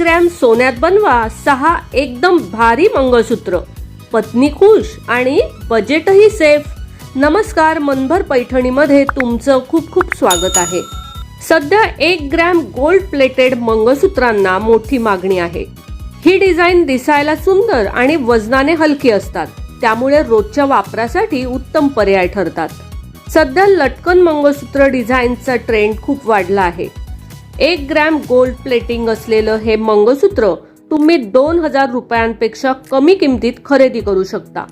Gram सोन्यात बनवा 6 एकदम भारी मंगळसूत्र, पत्नी खुश आणि बजेटही सेफ। नमस्कार, मनभर पैठणीमध्ये तुमचं खूप खूप स्वागत आहे। सध्या 1 ग्रॅम गोल्ड प्लेटेड मंगळसूत्रांना मोठी मागणी आहे। ही डिझाईन दिसायला सुंदर आणि वजनाने हलकी असतात, त्यामुळे रोजच्या वापरासाठी उत्तम पर्याय ठरतात। सध्या लटकन मंगळसूत्र डिझाईनचा ट्रेंड खूप वाढला आहे। 1 ग्रॅम गोल्ड प्लेटिंग असलेलं हे मंगळसूत्र तुम्ही 2000 रुपयांपेक्षा कमी किमतीत खरेदी करू शकता।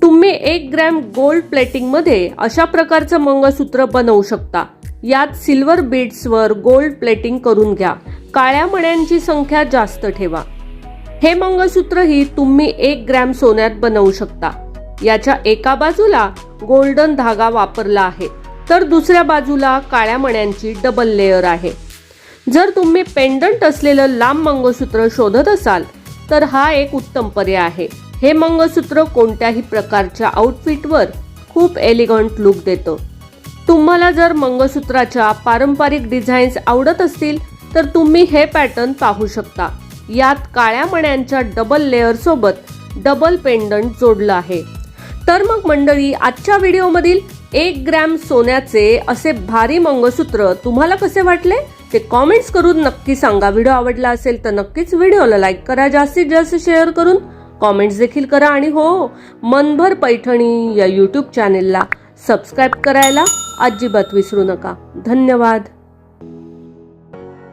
तुम्ही 1 ग्रॅम गोल्ड प्लेटिंग मध्ये अशा प्रकारचं मंगळसूत्र बनवू शकता। यात सिल्वर बीड्सवर गोल्ड प्लेटिंग करून घ्या। काळ्या मण्यांची संख्या जास्त ठेवा। हे मंगळसूत्रही तुम्ही 1 ग्रॅम सोन्यात बनवू शकता। याच्या एका बाजूला गोल्डन धागा वापरला आहे, तर दुसऱ्या बाजूला काळ्या मण्यांची डबल लेयर आहे। जर तुम्ही पेंडंट असलेलं लांब मंगळसूत्र शोधत असाल तर हा एक उत्तम पर्याय आहे। हे मंगळसूत्र कोणत्याही प्रकारच्या आउटफिटवर खूप एलिगंट लुक देतं। तुम्हाला जर मंगळसूत्राच्या पारंपरिक डिझाईन्स आवडत असतील तर तुम्ही हे पॅटर्न पाहू शकता। यात काळ्या मण्यांच्या डबल लेयर सोबत डबल पेंडंट जोडलं आहे। तर मग मंडळी, आजच्या व्हिडिओमधील 1 ग्रॅम सोन्याचे असे भारी मंगळसूत्र तुम्हाला कसे वाटले ते कमेंट्स करून नक्की सांगा। व्हिडिओ आवडला असेल तर नक्कीच व्हिडिओला लाईक करा, जास्तीत जास्त शेअर करून कमेंट्स देखील करा आणि हो, मनभर पैठणी या YouTube चॅनेलला सबस्क्राईब करायला अजिबात विसरू नका। धन्यवाद।